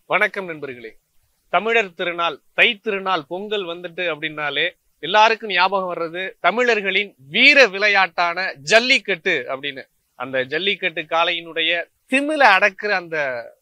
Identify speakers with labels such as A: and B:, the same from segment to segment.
A: வணக்கம் நண்பர்களே. தமிழர் திருநாள், தை திருநாள், பொங்கல் வந்துட்டு அப்படின்னாலே எல்லாருக்கும் ஞாபகம் வர்றது தமிழர்களின் வீர விளையாட்டான ஜல்லிக்கட்டு அப்படின்னு. அந்த ஜல்லிக்கட்டு காளையினுடைய திமில அடக்குற அந்த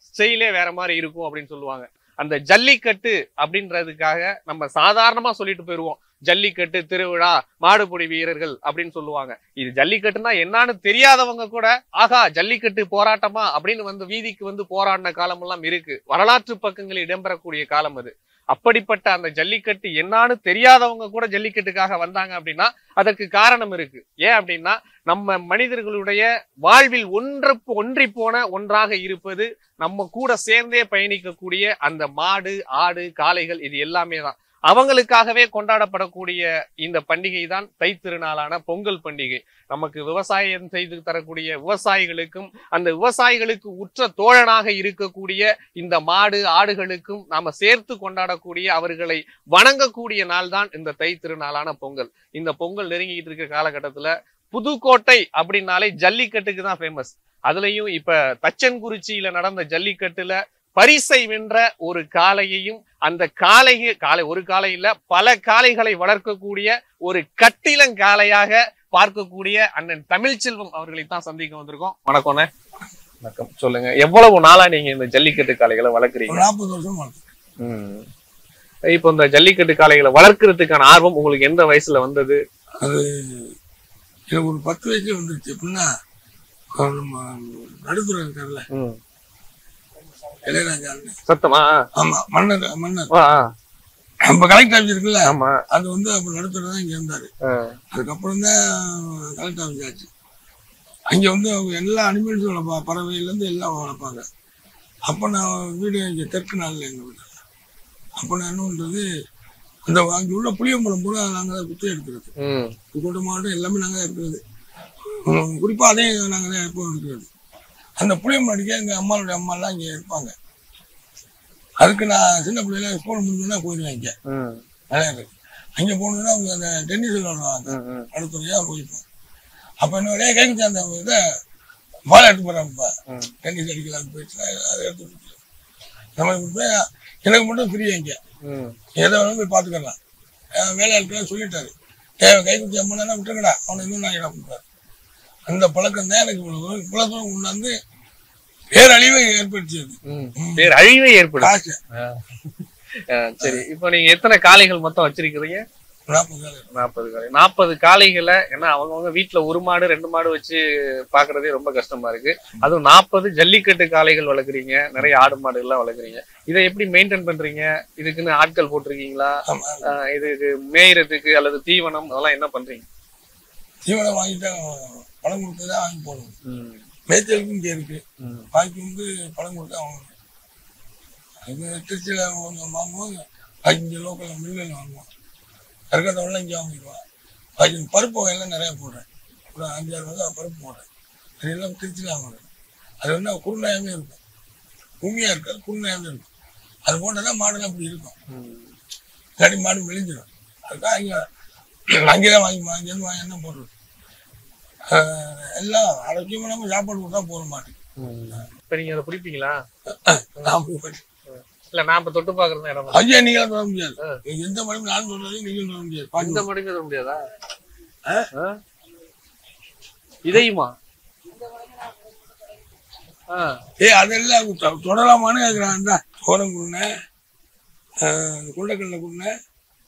A: ஸ்டைலே வேற மாதிரி இருக்கும் அப்படின்னு சொல்லுவாங்க. அந்த ஜல்லிக்கட்டு அப்படின்றதுக்காக நம்ம சாதாரணமா சொல்லிட்டு போயிருவோம், ஜல்லிக்கட்டு திருவிழா, மாடுபிடி வீரர்கள் அப்படின்னு சொல்லுவாங்க. இது ஜல்லிக்கட்டுனா என்னன்னு தெரியாதவங்க கூட ஆகா ஜல்லிக்கட்டு போராட்டமா அப்படின்னு வந்து வீதிக்கு வந்து போராடின காலம் எல்லாம் இருக்கு. வரலாற்று பக்கங்களில் இடம்பெறக்கூடிய காலம் அது. அப்படிப்பட்ட அந்த ஜல்லிக்கட்டு என்னன்னு தெரியாதவங்க கூட ஜல்லிக்கட்டுக்காக வந்தாங்க அப்படின்னா அதற்கு காரணம் இருக்கு. ஏன் அப்படின்னா நம்ம மனிதர்களுடைய வாழ்வில் ஒன்றி போன ஒன்றாக இருப்பது நம்ம கூட சேர்ந்தே பயணிக்கக்கூடிய அந்த மாடு, ஆடு, காளைகள், இது எல்லாமே தான். அவங்களுக்காகவே கொண்டாடப்படக்கூடிய இந்த பண்டிகை தான் தை திருநாளான பொங்கல் பண்டிகை. நமக்கு விவசாயம் செய்து தரக்கூடிய விவசாயிகளுக்கும் அந்த விவசாயிகளுக்கு உற்ற தோழனாக இருக்கக்கூடிய இந்த மாடு, ஆடுகளுக்கும் நாம சேர்த்து கொண்டாடக்கூடிய, அவர்களை வணங்கக்கூடிய நாள் தான் இந்த தை திருநாளான பொங்கல். இந்த பொங்கல் நெருங்கிட்டு இருக்க காலகட்டத்துல புதுக்கோட்டை அப்படின்னாலே ஜல்லிக்கட்டுக்கு தான் ஃபேமஸ். அதுலயும் இப்ப தச்சன்குறிச்சியில நடந்த ஜல்லிக்கட்டுல பரிசை வென்ற ஒரு காளையையும், அந்த ஒரு காளை இல்ல பல காளைகளை வளர்க்கக்கூடிய ஒரு கட்டிலங்காளையாக பார்க்கக்கூடிய அண்ணன் தமிழ்ச்செல்வம் அவர்களை தான் சந்திக்க வந்திருக்கோம். வணக்கம்ண்ணே. வணக்கம். சொல்லுங்க, எவ்வளவு நாளா நீங்க இந்த ஜல்லிக்கட்டு காளைகளை வளர்க்குறீங்க?
B: 40 வருஷம்.
A: இப்போ இந்த ஜல்லிக்கட்டு காளைகளை வளர்க்கறதுக்கான ஆர்வம் உங்களுக்கு எந்த வயசுல வந்தது?
B: அது எனக்கு ஒரு 10 வயசுல வந்துருச்சு. எப்படின்னா நடுத்துறை இருக்கார்ல இளையராஜா,
A: சத்தமா?
B: ஆமா, மன்னர் நம்ம கலெக்டர் ஆஃபீஸ் இருக்குல்ல, அது வந்து அப்ப நடுத்துறை தான் இங்க இருந்தாரு. அதுக்கப்புறம் தான் கலெக்டர் ஆஃபீஸ் ஆச்சு. அங்க வந்து அவங்க எல்லா அனிமல்ஸும் வளர்ப்பாங்க, பறவையில இருந்து எல்லாம் வளர்ப்பாங்க. அப்ப நான் வீடு இங்க தெற்கு நாள்ல எங்க வீடு. அப்ப நான் என்ன பண்றது, அந்த அங்க உள்ள புளியம்பலம் பூரா நாங்க தான் குத்தி எடுக்கிறது. கூட்ட மாவட்டம் எல்லாமே நாங்க தான் எடுக்கிறது. குறிப்பா அதே நாங்க தான் எப்போ எடுக்கிறது. அந்த புளியம்பலம் அடிக்க எங்க அம்மாவுடைய அம்மா எல்லாம் இங்க இருப்பாங்க. அதுக்கு நான் சின்ன பிள்ளைல ஸ்கூல் முடிஞ்சோன்னா போயிடுவேன். இங்க நல்லா இருக்கு. அங்க போனோம்னா அவங்க அந்த டென்னிஸ் விளையாடுவாங்க, அடுத்துறையா போயிருப்போம். அப்ப என்ன கைக்கு அந்த இதை பால் எடுத்து போறாங்கப்பா, டென்னிஸ் அடிக்கலாம்னு போயிட்டு அதை எடுத்து நம்ம எனக்கு மட்டும் ஃப்ரீயா இங்க எதை வேணாலும் போய் பார்த்துக்கலாம். வேலையாட்கள் சொல்லிட்டாரு, கை குத்தி அம்மனா விட்டுருங்கடா, அவனை இன்னும் நான் இடம் கொடுத்தாரு. அந்த பழக்கம் தான் எனக்கு இவ்வளவு தூரம் கொண்டாந்து பேரழிவை ஏற்படுத்தியது.
A: பேரழிவை ஏற்படுத்தி. சரி, இப்போ நீங்க எத்தனை காளைகள் மொத்தம் வச்சிருக்கிறீங்க? 40 காளை. 40 காளைகளை, ஏன்னா அவங்கவுங்க வீட்டுல ஒரு மாடு 2 மாடு வச்சு பாக்குறதே ரொம்ப கஷ்டமா இருக்கு. அதுவும் 40 ஜல்லிக்கட்டு காளைகள் வளர்க்குறீங்க, நிறைய ஆடு மாடு எல்லாம் வளர்க்குறீங்க. இதை எப்படி மெயின்டைன் பண்றீங்க? இதுக்குன்னு ஆட்கள் போட்டிருக்கீங்களா? இதுக்கு மேயறதுக்கு அல்லது தீவனம் அதெல்லாம் என்ன பண்றீங்க?
B: தீவனம் வாங்கிட்டு பணம் கொடுத்ததான் வாங்கி போடணும். மேய்ச்சலுக்கும் இங்கே இருக்கு, பாக்கி வந்து பணம் கொடுத்தா வாங்கணும். அது திருச்சியில வாங்குவோம், பாக்கி இங்கே லோக்கல் மில்லில் வாங்குவோம். கருக்கத்தவெல்லாம் இங்கே வாங்கிடுவான். பாக்கி பருப்பு வகையெல்லாம் நிறையா போடுறேன். ஒரு 5-6 வகை பருப்பு போடுறேன். அது எல்லாம் திருச்சியில் வாங்குறேன். அது வந்து குருநாயமே இருக்கும், பூமியா இருக்காது, குருநாயமே இருக்கும். அது போட்டதான் மாடுலாம் அப்படி இருக்கும். இல்லாட்டி மாடு மெலிஞ்சிடும். அதுக்காக அங்கேதான் அங்கேருந்து வாங்கி என்ன போடுறது. எல்லாம் ஆரோக்கியமா நம்ம சாப்பாடு கொடுத்தா போட மாட்டேன்.
A: இப்ப நீங்க அதை பிடிப்பீங்களா?
B: இல்ல
A: நாம தொட்டு பாக்குறது இடம்
B: ஐயா நீங்க தொட முடியாது. எந்த மணிக்கு நான் சொல்றதையும் நீங்க தொட முடியாது.
A: எந்த மணிக்கு தொட முடியாதா? இதையுமா?
B: அதெல்லாம் தொடலாமான்னு கேட்கிறான். சோளம் குருணை, கொண்டைக்கடலை குருணை,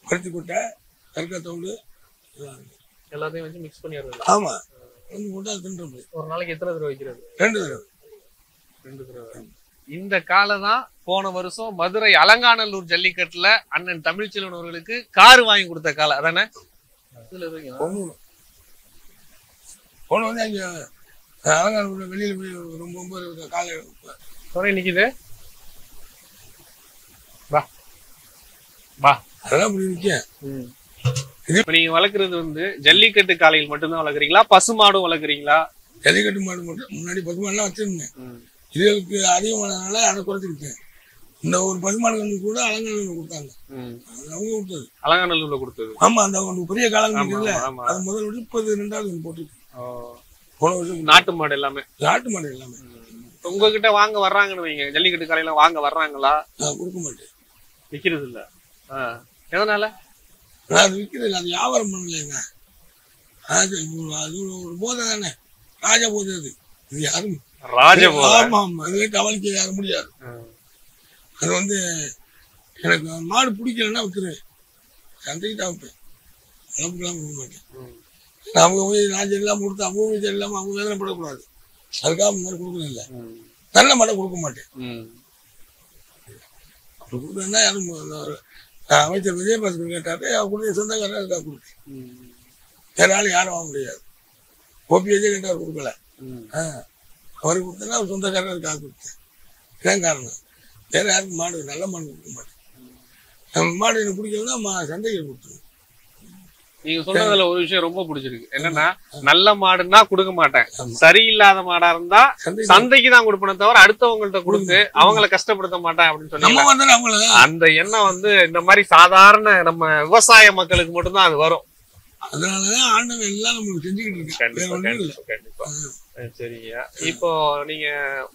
B: பருத்தி கொட்டை, கருக்கத்தோடு
A: எல்லாத்தையும் வச்சு மிக்ஸ் பண்ணிடுறது.
B: ஆமா,
A: ஒரு நாளைக்கு எத்தனை தடவை வைக்கிறது?
B: 2 தடவை.
A: 2 தடவை. இந்த காலை தான் போன வருஷம் மதுரை அலங்காநல்லூர் ஜல்லிக்கட்டுல அண்ணன் தமிழ்ச்செல்வன் அவர்களுக்கு கார் வாங்கி கொடுத்த காலை அதானே?
B: போன வந்து அங்க அலங்காநல்லூர் வெளியில போய் ரொம்ப காலை
A: நிக்குது.
B: அதெல்லாம் அப்படி நிக்க.
A: இப்ப நீங்க வளர்க்கறது வந்து ஜல்லிக்கட்டு காளைகள் மட்டும்தான் வளர்க்குறீங்களா, பசுமாடும் வளர்க்குறீங்களா?
B: ஜல்லிக்கட்டு மாடு மட்டும். முன்னாடி பசுமாடுலாம் வச்சிருந்தேன், இதுகளுக்கு அதிகமானதுனால அதை குறைச்சிக்கிட்டேன். இந்த ஒரு பசுமாடு கூட அலங்காநல்லூர்ல கொடுத்தாங்க, அவங்க கொடுத்தது.
A: அலங்காநல்லூர்ல கொடுத்தது?
B: ஆமா, அந்த பெரிய காலம் இருக்குல்ல, அது முதல் 32வது போட்டுருக்கு. போன வருஷம்
A: நாட்டு மாடு எல்லாமே.
B: நாட்டு மாடு எல்லாமே
A: உங்ககிட்ட வாங்க வர்றாங்கன்னு வைங்க, ஜல்லிக்கட்டு காலையில வாங்க வர்றாங்களா?
B: கொடுக்க மாட்டேன்,
A: விக்கிறது இல்ல. எதனால?
B: அது விக்கிறது இல்லை, அது வியாபாரம் பண்ணலைங்க. அது ஒரு போதை தானே, ராஜ போதை. அது இது யாரும்
A: ராஜ போதை.
B: ஆமா ஆமா, அது கவனிக்க யாரும் முடியாது. அது வந்து எனக்கு மாடு பிடிக்கலன்னா விட்டுருவேன், சந்தைக்கு தான் வைப்பேன், வளர்ப்புக்கெல்லாம் கொடுக்க மாட்டேன். அவங்க போய் நான் எல்லாம் கொடுத்து அவங்க வீட்டு இல்லாமல் அவங்க வேதனைப்படக்கூடாது, அதுக்காக முன்னாடி கொடுக்கணும் இல்லை. நல்ல மாடை கொடுக்க மாட்டேன். அப்படி கொடுக்குறேன்னா யாரும் அமைச்சர் விஜயபாஸ்கர் கேட்டாரு, அவங்களுடைய சொந்தக்காரர் அதுக்காக கொடுத்தேன். வேற ஆள் யாரும் வாங்க முடியாது. ஓபிஎஸ்ஏ கேட்டார் கொடுக்கல, அவருக்கு கொடுத்தேன்னா அவர் சொந்தக்காரர் அதுக்காக கொடுத்தேன். இதான் காரணம். வேற யாருக்கும் மாடு நல்ல மாடு கொடுக்க மாட்டேன். மாடு எனக்கு பிடிக்கலன்னா சந்தைக்கு கொடுத்துருவேன்.
A: நீங்க சொல்றதுல ஒரு விஷயம் ரொம்ப பிடிச்சிருக்கு, என்னன்னா நல்ல மாடுன்னா கொடுக்க மாட்டேன், சரியில்லாத மாடா இருந்தா சந்தைக்கு தான் கொடுப்பேன் தவிர அடுத்தவங்கள்ட்ட கொடுத்து அவங்களை கஷ்டப்படுத்த மாட்டேன் அப்படின்னு சொன்னாங்க. அந்த எண்ணம் வந்து இந்த மாதிரி சாதாரண நம்ம விவசாய மக்களுக்கு மட்டும்தான் அது வரும்.
B: அதனாலதான் ஆண்டவன் எல்லாம் நம்மளுக்கு செஞ்சுக்கிட்டு இருக்கு.
A: கண்டிப்பா. சரிங்க. இப்போ நீங்க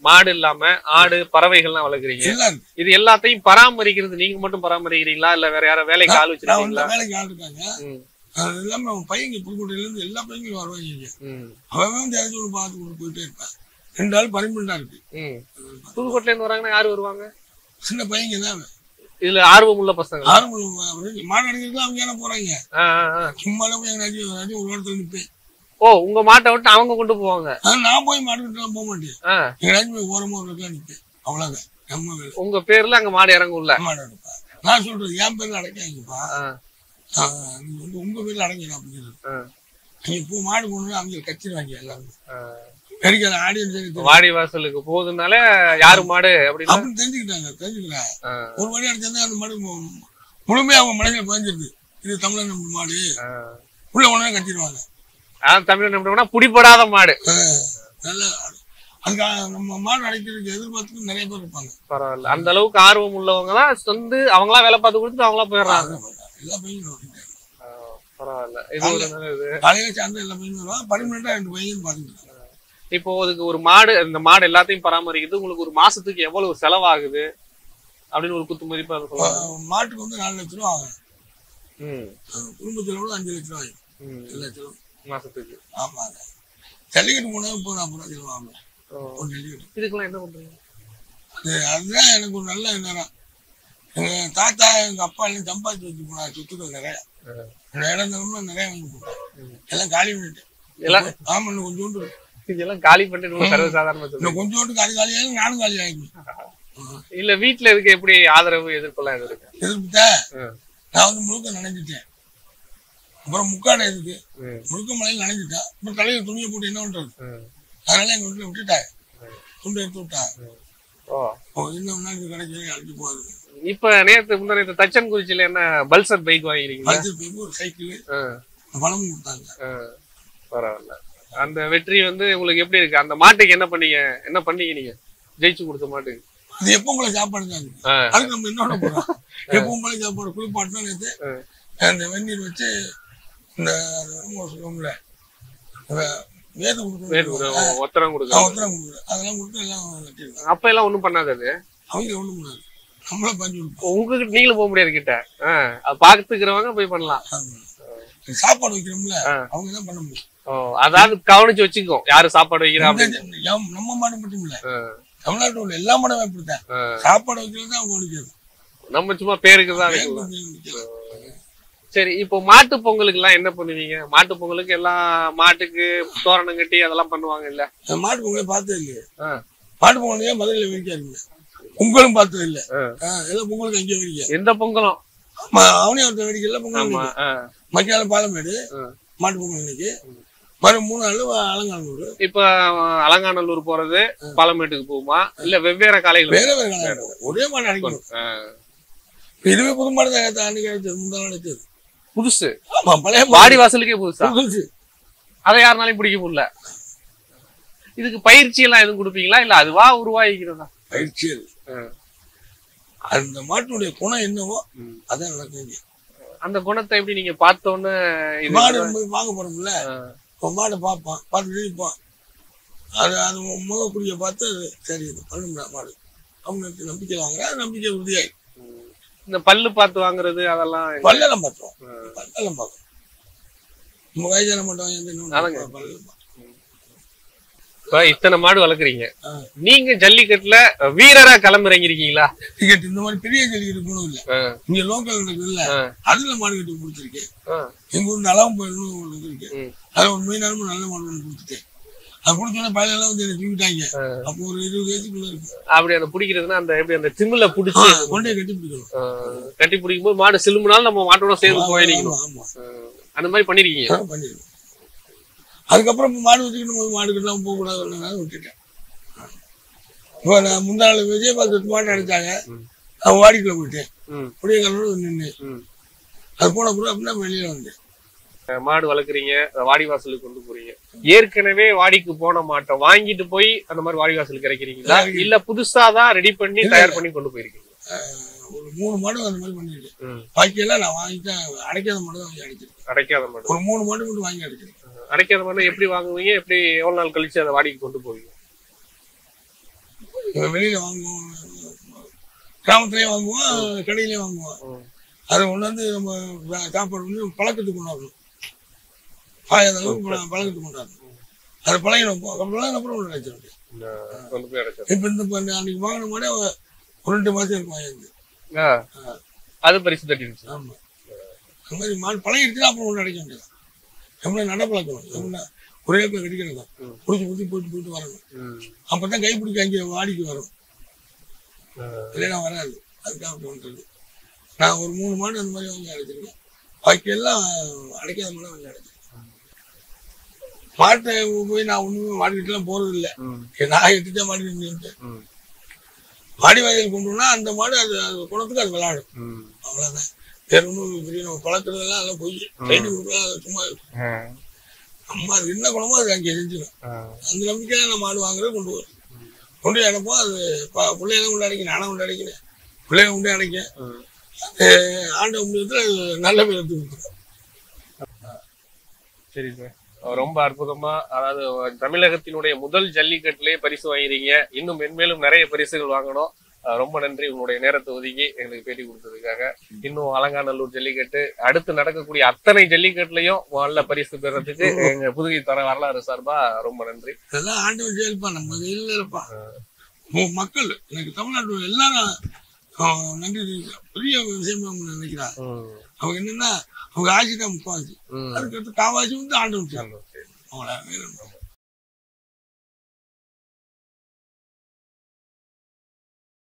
A: மாடு இல்லாம ஆடு பறவைகள்லாம் வளர்க்குறீங்க, இது எல்லாத்தையும் பராமரிக்கிறது நீங்க மட்டும் பராமரிக்கிறீங்களா இல்ல வேற யாரும் வேலைக்கு ஆள் வச்சிருக்கீங்களா?
B: வேலைக்கு ஆள் இருக்காங்க. அது இல்லாம அவன் பையங்க புதுக்கோட்டையில இருந்து எல்லா பையங்களும் வருவாங்க. அவன் தெரிஞ்சு ஒண்ணு பார்த்து கொண்டு போயிட்டே இருப்பான். 2 ஆள் பர்மனண்டா இருக்கு.
A: புதுக்கோட்டையில இருந்து வராங்கன்னா யாரு வருவாங்க?
B: சின்ன பையங்க தான்.
A: இதுல ஆர்வம் உள்ள பசங்க,
B: ஆர்வம் மாடு அடிக்கிறதுக்கு அவங்க ஏன்னா போறாங்க. சும்மால போய் எங்க ஒரு இடத்துல நிற்பேன்.
A: ஓ, உங்க மாட்டை விட்டு அவங்க கொண்டு போவாங்க?
B: நான் போய் மாடு கிட்ட போக மாட்டேன், எங்கேயாச்சும் போய் ஓரமா ஒரு இடத்துல நிற்பேன், அவ்வளவுதான் நம்ம வேலை.
A: உங்க பேர்ல அங்க மாடு இறங்கும்ல?
B: மாடு அடைப்பா. நான் சொல்றது என் பேர்ல அடைக்காங்கப்பா, நீங்க வந்து உங்க பேர்ல அடங்கிடும் அப்படின்னு. நீங்க பூ மாடு போகணும் அவங்க கச்சிடுவாங்க எல்லாரும்.
A: வாடி வாசலுக்கு போகுதுனால யாரு மாடு அப்படின்னு
B: தெரிஞ்சுக்கிட்டாங்க. ஒரு வாடி அடிச்சா அந்த மாடு முழுமையா அவங்க மனதில் பதிஞ்சிருக்கு, இது தமிழன் நம்ம மாடு, உள்ள உடனே கட்டிடுவாங்க.
A: தமிழன் புடிப்படாத மாடு
B: நல்ல. அதுக்காக நம்ம மாடு அடைக்கிறதுக்கு எதிர்பார்த்து நிறைய பேர் இருப்பாங்க.
A: பரவாயில்ல, அந்த அளவுக்கு ஆர்வம் உள்ளவங்க தான் வந்து அவங்களா வேலை பார்த்து கொடுத்துட்டு அவங்களா போயிடுறாங்க.
B: எல்லா பையனும்
A: பரவாயில்ல, இது ஒரு
B: காலையில சார்ந்த எல்லா பையனும் வருவாங்க. பர்மனண்டா 2 பையன் பாத்துக்கிட்டு.
A: இப்போ அதுக்கு ஒரு மாடு, இந்த மாடு எல்லாத்தையும் பராமரிக்கிறது உங்களுக்கு ஒரு மாசத்துக்கு எவ்வளவு செலவாகுது அப்படின்னு ஒரு குத்து மதிப்பா இருக்கும்?
B: மாட்டுக்கு வந்து 4 லட்சம் ரூபா ஆகும். குடும்ப செலவு 5 லட்சம் ரூபாய் ஆகும். 2 லட்சம் ரூபாய் மாசத்துக்கு. ஆமாங்க. ஜல்லிக்கட்டு போனா இப்போ 40 ரூபா ஆகும்.
A: இதுக்கெல்லாம் என்ன பண்றீங்க?
B: அதுதான் எனக்கு ஒரு நல்ல நேரம். எங்க தாத்தா எங்க அப்பா எல்லாம் சம்பாதிச்சு வச்சு போனா சொத்துக்கள் நிறைய, இடம் தரமா நிறைய வாங்கி போட்டேன். எல்லாம் காலி பண்ணிட்டேன். ஆமா, இன்னும் கொஞ்சோண்டு
A: இதெல்லாம் காலி பண்ணிட்டு சர்வசாதாரண
B: கொஞ்சோண்டு காலியாகி நானும் காலி ஆகிடுவேன்.
A: இல்ல வீட்டுல இருக்க எப்படி ஆதரவு எதிர்ப்பெல்லாம்
B: எதிர்ப்புட்டேன். நான் வந்து முழுக்க நினைஞ்சிட்டேன். அப்புறம் முக்காடை இருக்கு, முழுக்க மலையில் நினைஞ்சிட்டேன். அப்புறம் தலையில துணியை போட்டு என்ன பண்றது, அதனால எங்க வீட்டுல விட்டுட்டாங்க, துண்டு எடுத்து விட்டாங்க. இன்னும் நாளைக்கு கிடைச்சி அழைச்சி போகுது.
A: இப்ப நேற்று தச்சன் குறிச்சியில என்ன பல்சர் பைக் வாங்கிருக்கீங்க?
B: ஒரு சைக்கிள் பணமும் கொடுத்தாங்க.
A: பரவாயில்ல. அந்த வெற்றி வந்து உங்களுக்கு எப்படி இருக்கு? அந்த மாட்டுக்கு என்ன பண்ணீங்க நீங்க ஜெயிச்சு கொடுத்த மாட்டுக்கு?
B: அது எப்பவும் போல சாப்பாடு தான். அதுக்கு நம்ம என்னோட போறோம், எப்பவும் போல சாப்பாடு குளிப்பாட்டு நேற்று அந்த வெந்நீர் வச்சு இந்த சொல்லுவோம்ல
A: ஒத்தரம் கொடுக்க
B: அதெல்லாம் கொடுத்து எல்லாம் கட்டிருக்காங்க.
A: அப்ப எல்லாம் ஒண்ணும் பண்ணாது, அது
B: அவங்க ஒண்ணும் பண்ணாது, நம்மள பஞ்சு
A: உங்ககிட்ட நீங்களும் போக முடியாது கிட்ட, பாத்துக்கிறவங்க போய் பண்ணலாம்.
B: சாப்பாடு வைக்கிறோம்ல அவங்க தான் பண்ண முடியும்.
A: அதாவது கவனிச்சு வச்சுக்கோ யாரு சாப்பாடு வைக்கிறா.
B: நம்ம மாடு மட்டும் இல்ல, தமிழ்நாட்டில் உள்ள எல்லா மாடும் இப்படித்தான் சாப்பாடு வைக்கிறது தான் அவங்க ஒழிக்கிறது.
A: நம்ம சும்மா பேருக்கு தான். சரி, இப்போ மாட்டு பொங்கலுக்கு எல்லாம் என்ன பண்ணுவீங்க? மாட்டு பொங்கலுக்கு எல்லாம் மாட்டுக்கு தோரணம் கட்டி அதெல்லாம் பண்ணுவாங்க இல்ல?
B: மாட்டு பொங்கலை பார்த்தது இல்லையே. மாட்டு பொங்கலுக்கே மதுரையில வெடிக்கா இருக்கு, பொங்கலும் பார்த்தது இல்ல. எல்லாம் பொங்கலுக்கு அங்கேயே வெடிக்க, எந்த பொங்கலும் அவனே ஒருத்தர் வெடிக்கல. பொங்கல் மக்கியால பாலமேடு மாட்டு பொங்கல் இன்னைக்கு மறு 3 நாள் அலங்காநல்லூர். இப்ப அலங்காநல்லூர் போறது பாலமேட்டுக்கு போகுமா இல்ல வெவ்வேறு காலைகள்? வேற வேற காலை, ஒரே மாடு அடைக்கணும். இதுவே புது மாடு தான் அன்னைக்கு அடைச்சது, முந்தா அடைச்சது புதுசு. ஆமா, பழைய வாடி வாசலுக்கே புதுசு. அதை யாருனாலையும் பிடிக்க முடியல. இதுக்கு பயிற்சி எல்லாம் எதுவும் கொடுப்பீங்களா இல்ல அதுவா உருவாகிக்கிறதா? பயிற்சி அந்த மாட்டுடைய குணம் என்னவோ அதான் நடக்குங்க. அந்த குணத்தை எப்படி நீங்க பார்த்தோன்னு மாடு வாங்க போறோம்ல, மாடை பார்ப்பான், பார்த்து நினைப்பான், அது முகக்குடியை பார்த்து சரி இது பண்ணுங்க மாடு அவங்க நம்பிக்கை வாங்குற நம்பிக்கை உறுதியாயி.
A: இந்த பல்லு பார்த்து வாங்குறது அதெல்லாம்
B: பல்லெல்லாம் பார்த்தோம், பல்லெல்லாம் பார்த்தோம். நம்ம வயசான மாட்டோம் பல்லு.
A: இப்ப இத்தனை மாடு வளர்க்குறீங்க, நீங்க ஜல்லிக்கட்டுல வீரரா கிளம்புறீங்கீங்களா?
B: டிக்கெட் இந்த மாதிரி பெரிய ஜல்லிக்கட்டு போனது இல்ல, இங்க லோக்கல் இருக்குல்ல அதுல மாடு கட்டி கொடுத்துருக்கேன். எங்க ஊர் நலம் போயிடணும் இருக்கேன், அதுல ஒரு மீனாலும் நல்ல மாடு ஒன்று கொடுத்துட்டேன். அது குடிச்சோன்னா பயிலெல்லாம் வந்து எனக்கு தூக்கிட்டாங்க. அப்போ ஒரு 20 வயசுக்குள்ள இருக்கு.
A: அப்படி அந்த பிடிக்கிறதுனா அந்த எப்படி அந்த திமில பிடிச்சி
B: கொண்டே கட்டி பிடிக்கணும்.
A: கட்டி பிடிக்கும் போது மாடு சிலும்புனாலும் நம்ம மாட்டோட சேர்ந்து போயிருக்கணும். அந்த மாதிரி பண்ணிருக்கீங்க?
B: பண்ணிருக்கோம். அதுக்கப்புறம் மாடு வச்சுக்கிட்டு மாடுக்கிட்டலாம் போகக்கூடாது விட்டுட்டேன். இப்போ நான் முந்தாள் விஜய் பார்த்து மாடு அடிச்சாங்க, அவன் வாடிக்குள்ள போயிட்டேன். புளிய கலரோட நின்று அது போன கூட அப்படின்னா வெளியில வந்தேன்.
A: மாடு வளர்க்குறீங்க, வாடி வாசலுக்கு கொண்டு போறீங்க. ஏற்கனவே வாடிக்கு போன மாட்டை வாங்கிட்டு போய் அந்த மாதிரி வாடி வாசலுக்கு இறக்கிறீங்களா, இல்ல புதுசாதான் ரெடி பண்ணி தயார் பண்ணி கொண்டு போயிருக்கீங்க?
B: ஒரு 3 மாடு அந்த மாதிரி பண்ணிருக்கேன். பாக்கியெல்லாம் நான் வாங்கிட்டேன். அடைக்காத மாடு தான் வாங்கி அடைச்சிருக்கேன்.
A: அடைக்காத மாடு
B: ஒரு 3 மாடு மட்டும் வாங்கி அடைச்சிருக்கேன்.
A: அடைக்காத மாடு எப்படி வாங்குவீங்க, எப்படி எவ்வளவு நாள் கழிச்சு அதை வாடிக்கு கொண்டு போவீங்க?
B: வெளியில வாங்குவோம், கிராமத்திலேயே வாங்குவோம், கடையிலேயே வாங்குவோம். அதை கொண்டாந்து நம்ம சாப்பாடு வந்து பழக்கத்துக்கு கொண்டாடணும். பாயாத அளவுக்கு பழக்கத்துக்கு கொண்டாடணும். அதை பழகிடும். அப்புறம் ஒன்று அடைச்சிருக்கேன். இப்ப இந்த அன்னைக்கு வாங்கின மாடே ஒரு 2 மாசம் இருக்கும் வாங்கி.
A: அது பரிசு தட்டிடுச்சு.
B: ஆமா, அந்த மாதிரி மாடு பழகிடுச்சுன்னா அப்புறம் ஒன்று அடைக்க முடியாது. எப்படின்னா நடப்பழக்கணும், எப்படின்னா ஒரே பேர் கடிக்கிறது தான். பிடிச்சி போயிட்டு வரணும். அப்பதான் கை பிடிக்க அங்கே வாடிக்கு வரும், இல்லைன்னா வராது. அதுக்காக பண்றது. நான் ஒரு 3 மாடு அந்த மாதிரி வாங்கி அடைச்சிருக்கேன். பாக்கி எல்லாம் அடைக்காத மாடு வாங்கி அடைச்சிருக்கேன். மாட்டை போய் நான் ஒண்ணுமே மாடிக்கிட்டுலாம் போறது இல்லை. நான் எடுத்துட்டே மாடிக்கிட்டு மாடி வாயில் கொண்டுனா அந்த மாடு அது குணத்துக்கு அது விளையாடும். அவ்வளவுதான், வேற ஒன்றும் பெரிய நம்ம பழக்கிறதெல்லாம் அதெல்லாம் போய் ட்ரைனிங் கொடுக்கலாம். சும்மா அம்மா அது என்ன குணமோ அது அங்கே செஞ்சிடும். அந்த நம்பிக்கையில நான் மாடு வாங்குறது கொண்டு வரும். கொண்டு அடைப்போம். அது பிள்ளையெல்லாம் கொண்டு அடைக்கணும், நானும் கொண்டு அடைக்கிறேன், பிள்ளைய கொண்டு அடைக்க ஆண்ட முடியத்துல நல்ல பேர் எடுத்து கொடுத்துருக்கேன்.
A: சரி சார், ரொம்ப அற்புதமா, அதாவது தமிழகத்தினுடைய முதல் ஜல்லிக்கட்டுலயே பரிசு வாங்கிறீங்க. இன்னும் மென்மேலும் நிறைய பரிசுகள் வாங்கணும். ரொம்ப நன்றி உங்களுடைய நேரத்தை ஒதுக்கி எங்களுக்கு பேட்டி கொடுத்ததுக்காக. இன்னும் அலங்காநல்லூர் ஜல்லிக்கட்டு அடுத்து நடக்கக்கூடிய அத்தனை ஜல்லிக்கட்டுலயும் நல்ல பரிசு பெறதுக்கு எங்க புதுகை தர வரலாறு சார்பா ரொம்ப நன்றி.
B: இதெல்லாம் ஆண்டவன் செயல்பா, நம்ம இல்லப்பா. மக்கள் எனக்கு தமிழ்நாட்டு எல்லாரும் நன்றி. பெரிய விஷயமா நினைக்கிறாங்க. அவங்க என்னன்னா அவங்க ஆட்சி தான் முக்காவாசி, அதுக்கடுத்து காவாசி வந்து ஆண்டவன். அவ்வளவு